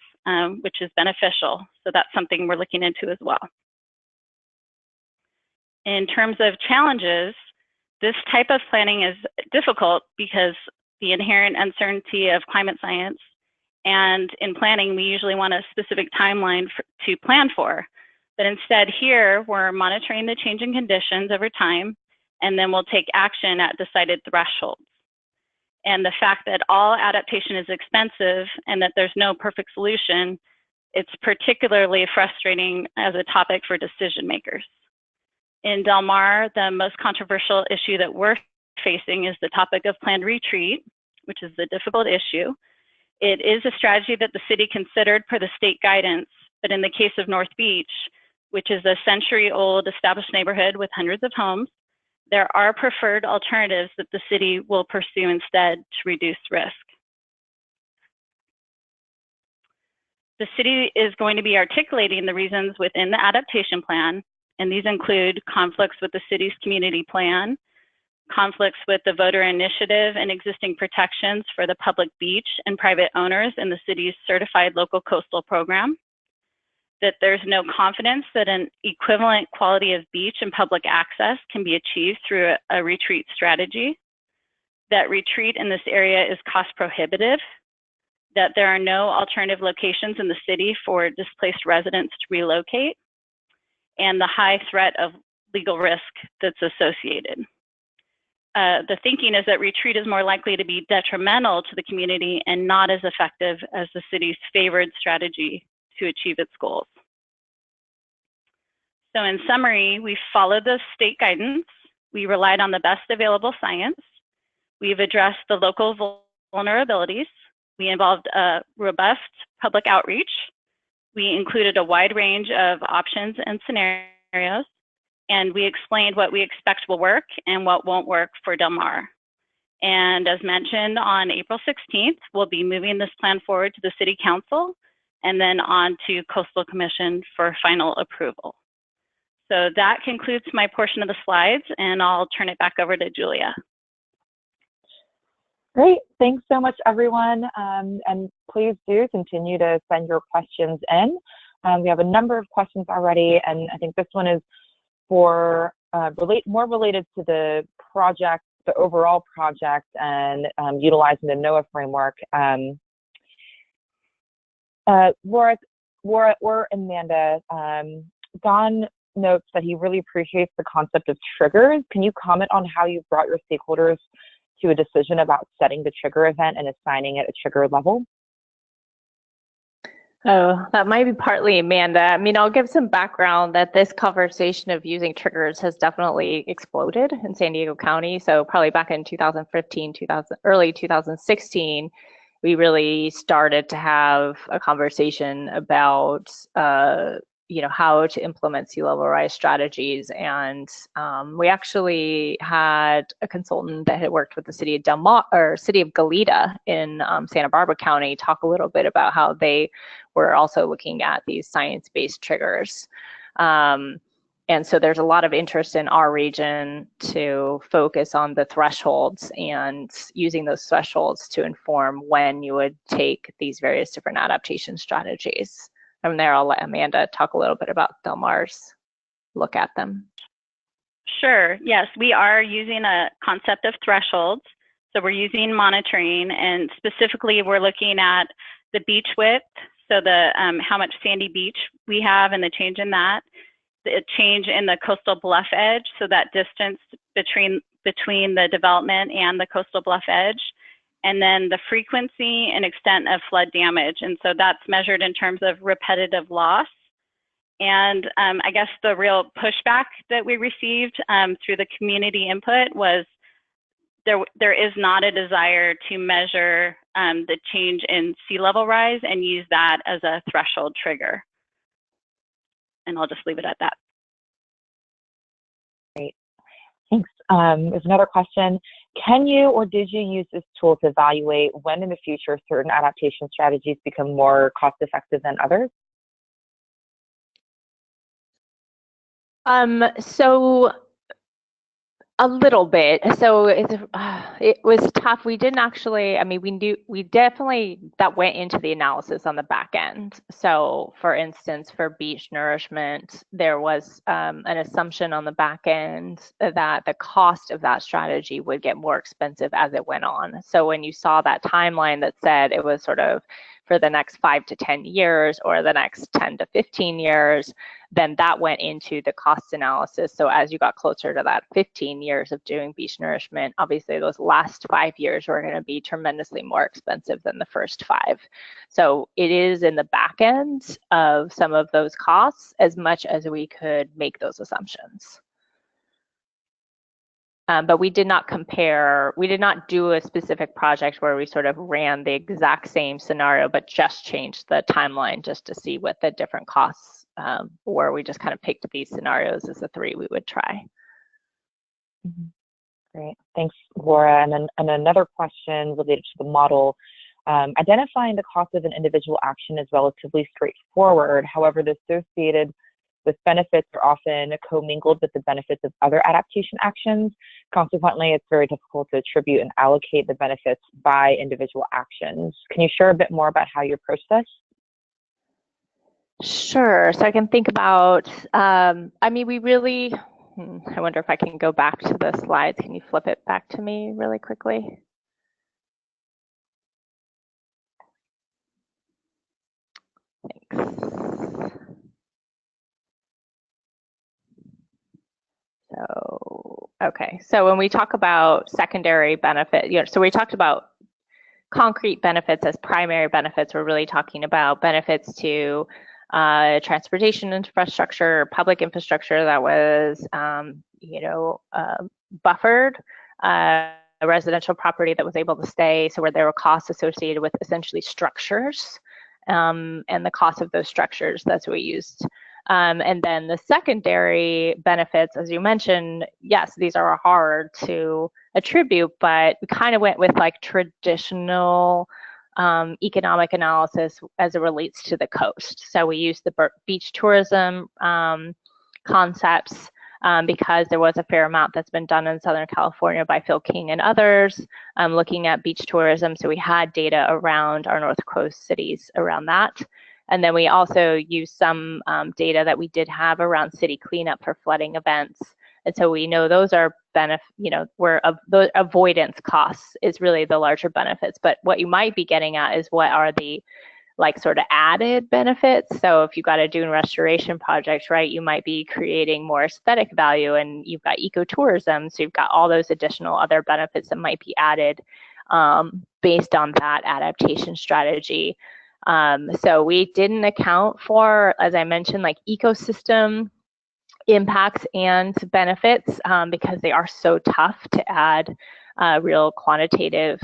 Speaker 3: which is beneficial. So that's something we're looking into as well. In terms of challenges, this type of planning is difficult because the inherent uncertainty of climate science, and in planning, we usually want a specific timeline to plan for. But instead here, we're monitoring the changing conditions over time, and then we'll take action at decided thresholds. And the fact that all adaptation is expensive and that there's no perfect solution, it's particularly frustrating as a topic for decision makers. In Del Mar, the most controversial issue that we're facing is the topic of planned retreat, which is the difficult issue. It is a strategy that the city considered per the state guidance, but in the case of North Beach, which is a century-old established neighborhood with hundreds of homes, there are preferred alternatives that the city will pursue instead to reduce risk. The city is going to be articulating the reasons within the adaptation plan, and these include conflicts with the city's community plan, conflicts with the voter initiative and existing protections for the public beach and private owners in the city's certified local coastal program, that there's no confidence that an equivalent quality of beach and public access can be achieved through a retreat strategy, that retreat in this area is cost prohibitive, that there are no alternative locations in the city for displaced residents to relocate, and the high threat of legal risk that's associated. The thinking is that retreat is more likely to be detrimental to the community and not as effective as the city's favored strategy to achieve its goals. So in summary, we followed the state guidance. We relied on the best available science. We've addressed the local vulnerabilities. We involved a robust public outreach. We included a wide range of options and scenarios, and we explained what we expect will work and what won't work for Del Mar. And as mentioned, on April 16th, we'll be moving this plan forward to the City Council and then on to Coastal Commission for final approval. So that concludes my portion of the slides, and I'll turn it back over to Julia.
Speaker 1: Great, thanks so much, everyone. And please do continue to send your questions in. We have a number of questions already, and I think this one is for more related to the project, the overall project, and utilizing the NOAA framework. Laura or Amanda, Don notes that he really appreciates the concept of triggers. Can you comment on how you brought your stakeholders to a decision about setting the trigger event and assigning it a trigger level?
Speaker 2: Oh, that might be partly Amanda. I mean, I'll give some background that this conversation of using triggers has definitely exploded in San Diego County. So probably back in 2015, early 2016, we really started to have a conversation about how to implement sea level rise strategies. And we actually had a consultant that had worked with the city of city of Goleta in Santa Barbara County talk a little bit about how they were also looking at these science-based triggers. And so there's a lot of interest in our region to focus on the thresholds and using those thresholds to inform when you would take these various different adaptation strategies. From there, I'll let Amanda talk a little bit about Del Mar's look at them.
Speaker 3: Sure, yes, we are using a concept of thresholds. So we're using monitoring, and specifically we're looking at the beach width, so the how much sandy beach we have and the change in that. The change in the coastal bluff edge, so that distance between the development and the coastal bluff edge, and then the frequency and extent of flood damage. And so that's measured in terms of repetitive loss. And I guess the real pushback that we received through the community input was there is not a desire to measure the change in sea level rise and use that as a threshold trigger. And I'll just leave it at that.
Speaker 1: Great, thanks. There's another question. Can you or did you use this tool to evaluate when in the future certain adaptation strategies become more cost effective than others?
Speaker 2: So a little bit. So it was tough. We didn't actually, I mean, we definitely, that went into the analysis on the back end. So for instance, for beach nourishment, there was an assumption on the back end that the cost of that strategy would get more expensive as it went on. So when you saw that timeline that said it was sort of for the next 5 to 10 years or the next 10 to 15 years, then that went into the cost analysis. So as you got closer to that 15 years of doing beach nourishment, obviously those last 5 years were going to be tremendously more expensive than the first 5. So it is in the back end of some of those costs as much as we could make those assumptions. But we did not compare, we did not do a specific project where we sort of ran the exact same scenario, but just changed the timeline just to see what the different costs were. We just kind of picked these scenarios as the 3 we would try.
Speaker 1: Mm-hmm. Great, thanks, Laura. And then another question related to the model. Identifying the cost of an individual action is relatively straightforward. However, the associated with benefits are often commingled with the benefits of other adaptation actions. Consequently, it's very difficult to attribute and allocate the benefits by individual actions. Can you share a bit more about how you approach this?
Speaker 2: Sure. So I can think about, I mean, we really, I wonder if I can go back to the slides. Can you flip it back to me really quickly? Thanks. So, okay, so when we talk about secondary benefit, so we talked about concrete benefits as primary benefits. We're really talking about benefits to transportation infrastructure, public infrastructure that was, buffered, a residential property that was able to stay, so where there were costs associated with essentially structures, and the cost of those structures, that's what we used. And then the secondary benefits, as you mentioned, yes, these are hard to attribute, but we kind of went with like traditional economic analysis as it relates to the coast. So we used the beach tourism concepts because there was a fair amount that's been done in Southern California by Phil King and others looking at beach tourism. So we had data around our North Coast cities around that. And then we also used some data that we did have around city cleanup for flooding events. And so we know those are the avoidance costs is really the larger benefits. But what you might be getting at is what are the like sort of added benefits. So if you've got a dune restoration project, right, you might be creating more aesthetic value, and you've got ecotourism. So you've got all those additional other benefits that might be added based on that adaptation strategy. So we didn't account for, as I mentioned, like ecosystem impacts and benefits because they are so tough to add real quantitative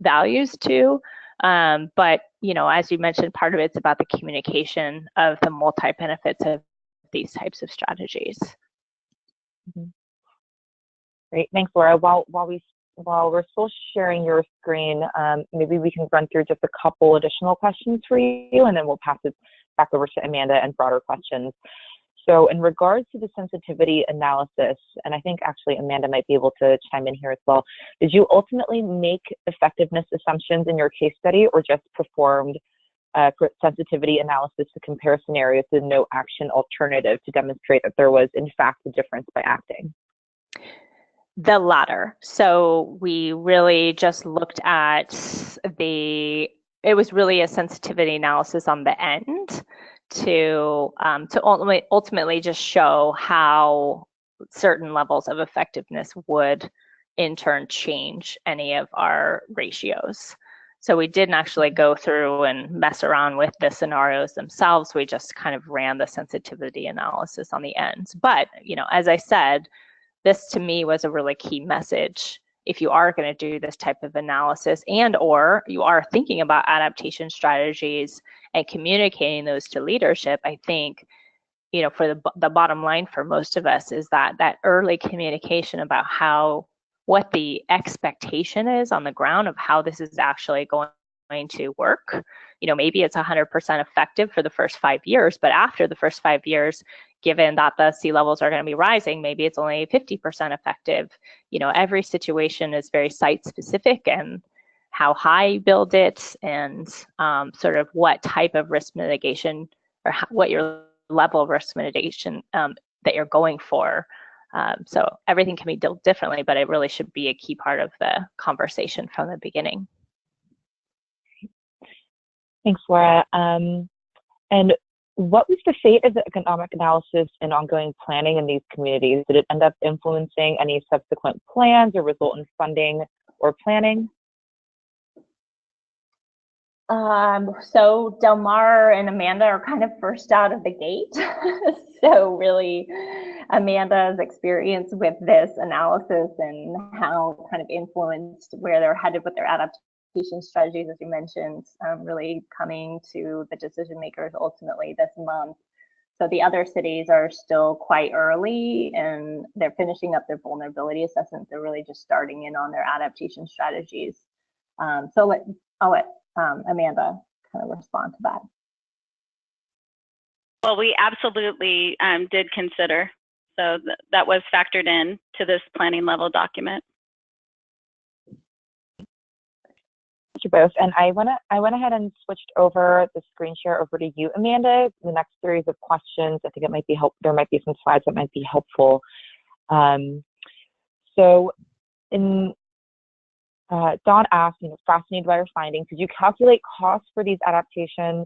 Speaker 2: values too. But, you know, as you mentioned, part of it's about the communication of the multi-benefits of these types of strategies.
Speaker 1: Mm-hmm. Great, thanks, Laura. While we're still sharing your screen, maybe we can run through just a couple additional questions for you, and then we'll pass it back over to Amanda and broader questions. So in regards to the sensitivity analysis, and I think actually Amanda might be able to chime in here as well, did you ultimately make effectiveness assumptions in your case study, or just performed sensitivity analysis to compare scenarios with no action alternative to demonstrate that there was in fact a difference by acting?
Speaker 2: The latter. So we really just looked at it was really a sensitivity analysis on the end to ultimately just show how certain levels of effectiveness would in turn change any of our ratios. So we didn't actually go through and mess around with the scenarios themselves. We just kind of ran the sensitivity analysis on the ends. But, you know, as I said, this to me was a really key message. If you are going to do this type of analysis, and or you are thinking about adaptation strategies and communicating those to leadership, I think, you know, for the bottom line for most of us is that early communication about what the expectation is on the ground of how this is actually going to work. You know, maybe it's 100% effective for the first 5 years, but after the first 5 years, given that the sea levels are going to be rising, maybe it's only 50% effective. You know, every situation is very site specific, and how high you build it, and sort of what type of risk mitigation or what your level of risk mitigation that you're going for. So everything can be dealt differently, but it really should be a key part of the conversation from the beginning.
Speaker 1: Thanks, Laura. And what was the fate of the economic analysis and ongoing planning in these communities? Did it end up influencing any subsequent plans or result in funding or planning?
Speaker 2: So Del Mar and Amanda are kind of first out of the gate. So really Amanda's experience with this analysis and how it kind of influenced where they're headed with their adaptation strategies, as you mentioned, really coming to the decision makers ultimately this month. So the other cities are still quite early, and they're finishing up their vulnerability assessment. They're really just starting in on their adaptation strategies. So I'll let Amanda kind of respond to that.
Speaker 3: Well, we absolutely did consider. So that was factored in to this planning level document.
Speaker 1: You both, and I went ahead and switched over the screen share over to you, Amanda. The next series of questions, I think it might be there might be some slides that might be helpful. So, Don asked, you know, fascinated by your findings. Did you calculate costs for these adaptation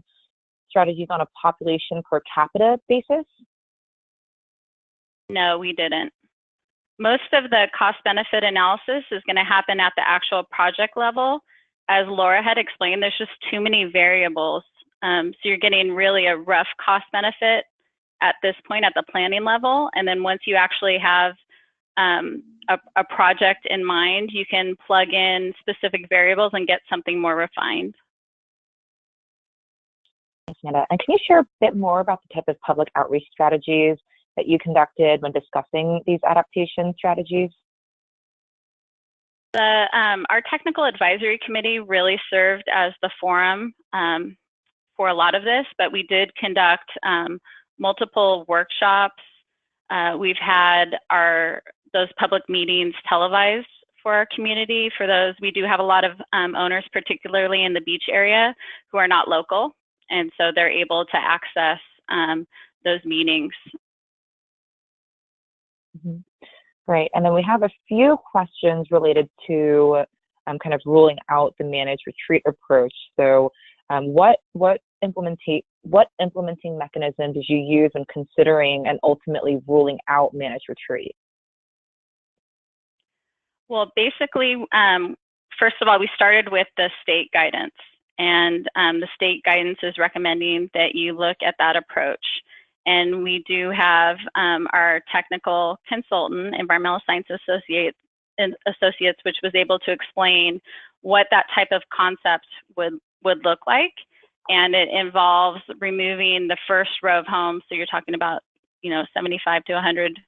Speaker 1: strategies on a population per capita basis?
Speaker 3: No, we didn't. Most of the cost benefit analysis is going to happen at the actual project level. As Laura had explained, there's just too many variables. So you're getting really a rough cost benefit at this point at the planning level. And then once you actually have a project in mind, you can plug in specific variables and get something more refined.
Speaker 1: Thanks, Amanda. And can you share a bit more about the type of public outreach strategies that you conducted when discussing these adaptation strategies?
Speaker 3: Our technical advisory committee really served as the forum for a lot of this, but we did conduct multiple workshops. We've had those public meetings televised for our community. For those, we do have a lot of owners, particularly in the beach area, who are not local, and so they're able to access those meetings.
Speaker 1: Mm-hmm. Right, and then we have a few questions related to kind of ruling out the managed retreat approach. So what implementing mechanism did you use in considering and ultimately ruling out managed retreat?
Speaker 3: Well, basically, first of all, we started with the state guidance, and the state guidance is recommending that you look at that approach. And we do have our technical consultant, Environmental Science Associates, which was able to explain what that type of concept would look like. And it involves removing the first row of homes. So you're talking about, 75 to 100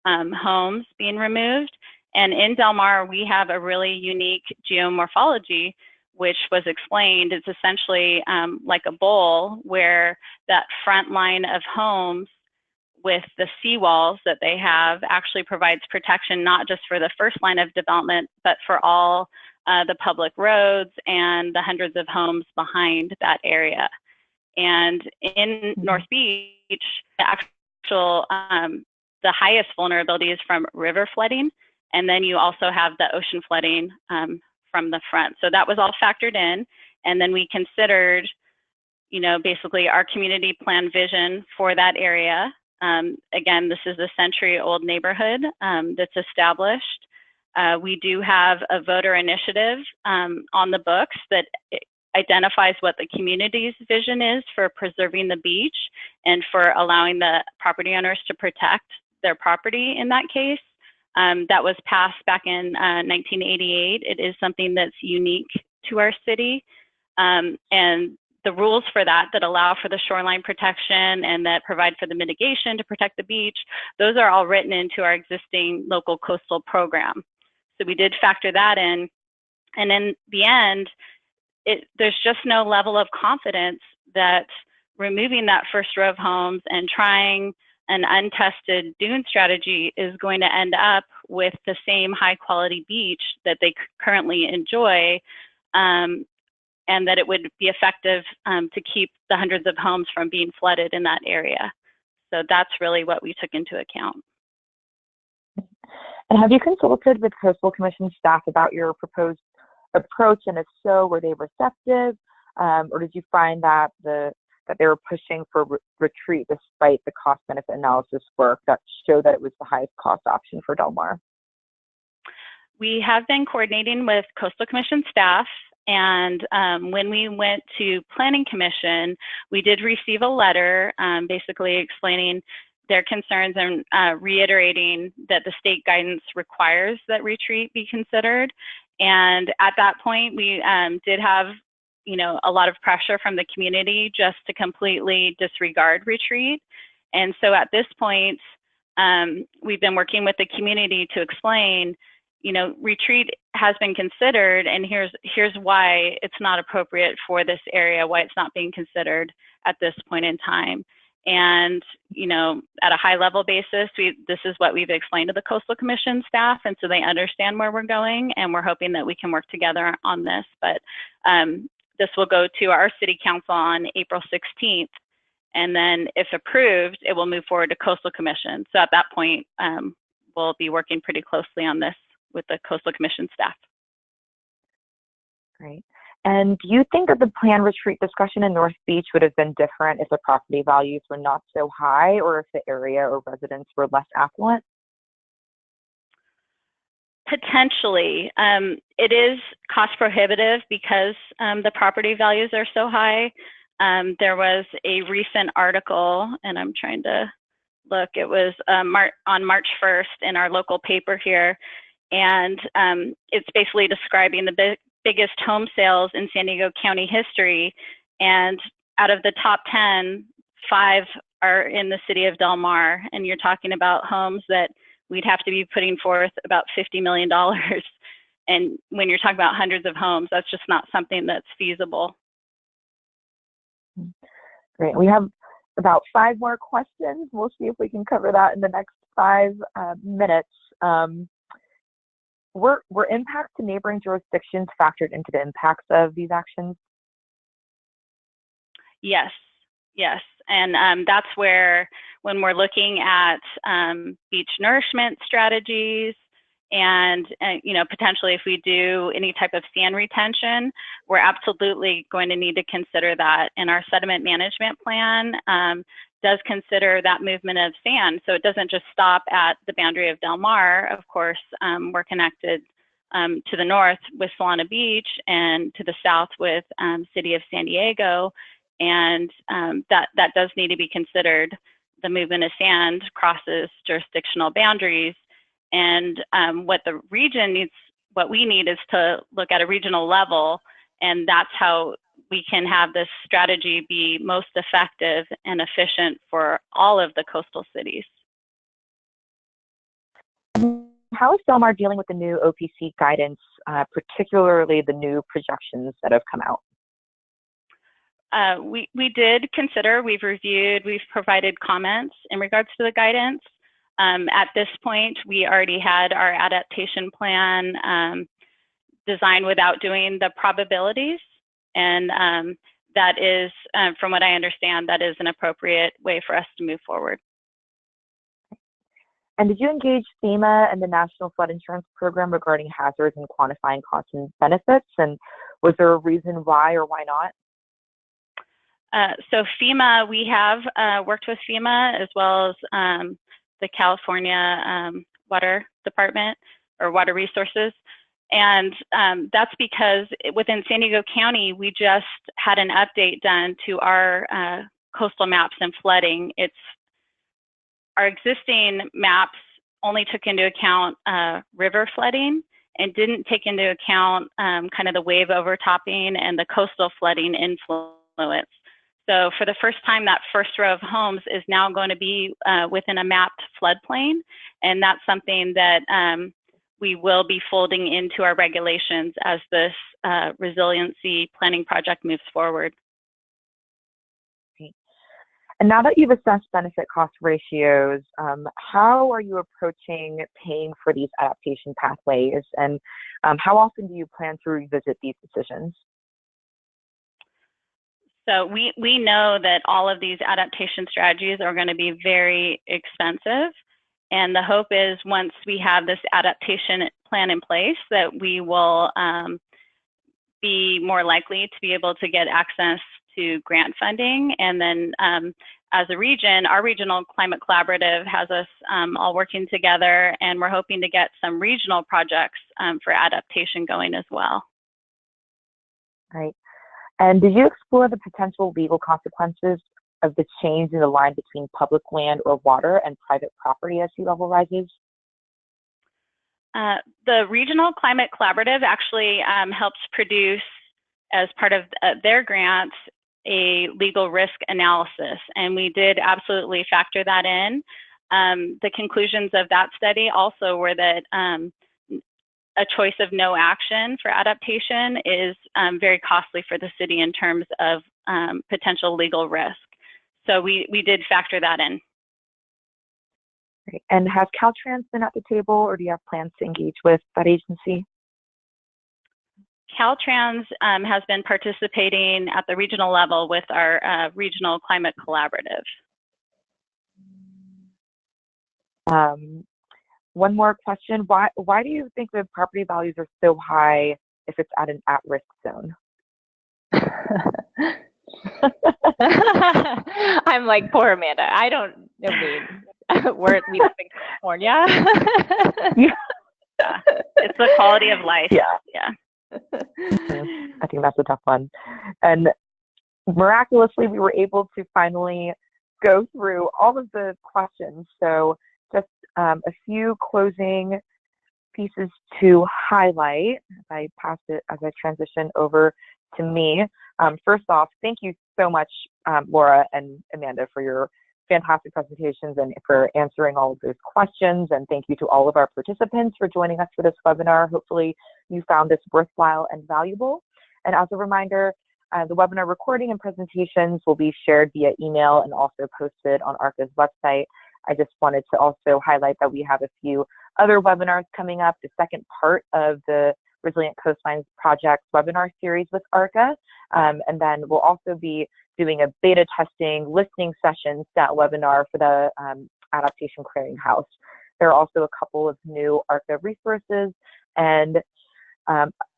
Speaker 3: homes being removed. And in Del Mar, we have a really unique geomorphology, which was explained. It's essentially like a bowl where that front line of homes with the seawalls that they have actually provides protection, not just for the first line of development, but for all the public roads and the hundreds of homes behind that area. And in North Beach, the highest vulnerability is from river flooding. And then you also have the ocean flooding from the front. So that was all factored in. And then we considered, basically our community plan vision for that area. Again, this is a century-old neighborhood that's established. We do have a voter initiative on the books that identifies what the community's vision is for preserving the beach and for allowing the property owners to protect their property in that case. That was passed back in 1988. It is something that's unique to our city. And the rules for that allow for the shoreline protection and that provide for the mitigation to protect the beach, those are all written into our existing local coastal program. So we did factor that in. And in the end, there's just no level of confidence that removing that first row of homes and trying an untested dune strategy is going to end up with the same high quality beach that they currently enjoy, and that it would be effective to keep the hundreds of homes from being flooded in that area. So that's really what we took into account.
Speaker 1: And have you consulted with Coastal Commission staff about your proposed approach? And if so, were they receptive? Or did you find that they were pushing for retreat despite the cost-benefit analysis work that showed that it was the highest cost option for Del Mar?
Speaker 3: We have been coordinating with Coastal Commission staff, and when we went to Planning Commission, we did receive a letter basically explaining their concerns and reiterating that the state guidance requires that retreat be considered. And at that point, we did have a lot of pressure from the community just to completely disregard retreat. And so at this point, we've been working with the community to explain, retreat has been considered, and here's why it's not appropriate for this area, why it's not being considered at this point in time. And, at a high level basis, this is what we've explained to the Coastal Commission staff, and so they understand where we're going, and we're hoping that we can work together on this. But this will go to our City Council on April 16th, and then if approved, it will move forward to Coastal Commission. So at that point, we'll be working pretty closely on this with the Coastal Commission staff.
Speaker 1: Great. And do you think that the planned retreat discussion in North Beach would have been different if the property values were not so high, or if the area or residents were less affluent?
Speaker 3: Potentially. It is cost prohibitive because the property values are so high. There was a recent article, and I'm trying to look, it was on March 1st in our local paper here, and it's basically describing the biggest home sales in San Diego County history, and out of the top 10, 5 are in the city of Del Mar, and you're talking about homes that we'd have to be putting forth about $50 million. And when you're talking about hundreds of homes, that's just not something that's feasible.
Speaker 1: Great. We have about 5 more questions. We'll see if we can cover that in the next 5 minutes. Were impacts to neighboring jurisdictions factored into the impacts of these actions?
Speaker 3: Yes. And that's where, when we're looking at beach nourishment strategies and potentially if we do any type of sand retention, we're absolutely going to need to consider that. And our sediment management plan does consider that movement of sand. So it doesn't just stop at the boundary of Del Mar. Of course, we're connected to the north with Solana Beach and to the south with City of San Diego. And that does need to be considered. The movement of sand crosses jurisdictional boundaries. And what the region needs, what we need is to look at a regional level, and that's how we can have this strategy be most effective and efficient for all of the coastal cities.
Speaker 1: How is Del Mar dealing with the new OPC guidance, particularly the new projections that have come out?
Speaker 3: We did consider, we've reviewed, we've provided comments in regards to the guidance. At this point, we already had our adaptation plan designed without doing the probabilities. And that is, from what I understand, that is an appropriate way for us to move forward.
Speaker 1: And did you engage FEMA and the National Flood Insurance Program regarding hazards and quantifying costs and benefits? And was there a reason why or why not?
Speaker 3: So FEMA, we have worked with FEMA as well as the California Water Department or Water Resources. And that's because within San Diego County, we just had an update done to our coastal maps and flooding. Our existing maps only took into account river flooding and didn't take into account kind of the wave overtopping and the coastal flooding influence. So for the first time, that first row of homes is now going to be within a mapped floodplain. And that's something that we will be folding into our regulations as this resiliency planning project moves forward.
Speaker 1: And now that you've assessed benefit cost ratios, how are you approaching paying for these adaptation pathways? And how often do you plan to revisit these decisions?
Speaker 3: So we know that all of these adaptation strategies are going to be very expensive. And the hope is once we have this adaptation plan in place that we will be more likely to be able to get access to grant funding. And then as a region, our regional climate collaborative has us all working together, and we're hoping to get some regional projects for adaptation going as well.
Speaker 1: Right. And did you explore the potential legal consequences of the change in the line between public land or water and private property as sea level rises?
Speaker 3: The Regional Climate Collaborative actually helps produce, as part of their grants, a legal risk analysis, and we did absolutely factor that in. The conclusions of that study also were that a choice of no action for adaptation is very costly for the city in terms of potential legal risk. So we did factor that in.
Speaker 1: Great. And has Caltrans been at the table, or do you have plans to engage with that agency?
Speaker 3: Caltrans has been participating at the regional level with our Regional Climate Collaborative.
Speaker 1: One more question. Why do you think the property values are so high if it's at an at-risk zone?
Speaker 2: I'm like, poor Amanda. I mean, we live in California.
Speaker 3: Yeah. It's the quality of life.
Speaker 1: Yeah. I think that's a tough one. And miraculously, we were able to finally go through all of the questions. So just a few closing pieces to highlight as I pass it, as I transition over to me. First off, thank you so much, Laura and Amanda, for your fantastic presentations and for answering all of those questions. And thank you to all of our participants for joining us for this webinar. Hopefully you found this worthwhile and valuable. And as a reminder, the webinar recording and presentations will be shared via email and also posted on ARCCA's website. I just wanted to also highlight that we have a few other webinars coming up, the second part of the Resilient Coastlines Project webinar series with ARCCA. And then we'll also be doing a beta testing listening session stat webinar for the Adaptation Clearinghouse. There are also a couple of new ARCCA resources, and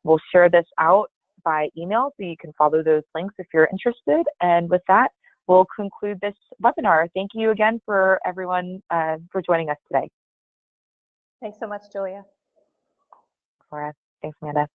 Speaker 1: we'll share this out by email, so you can follow those links if you're interested. And with that, we'll conclude this webinar. Thank you again for everyone for joining us today.
Speaker 2: Thanks so much, Julia.
Speaker 1: Laura, thanks, Amanda.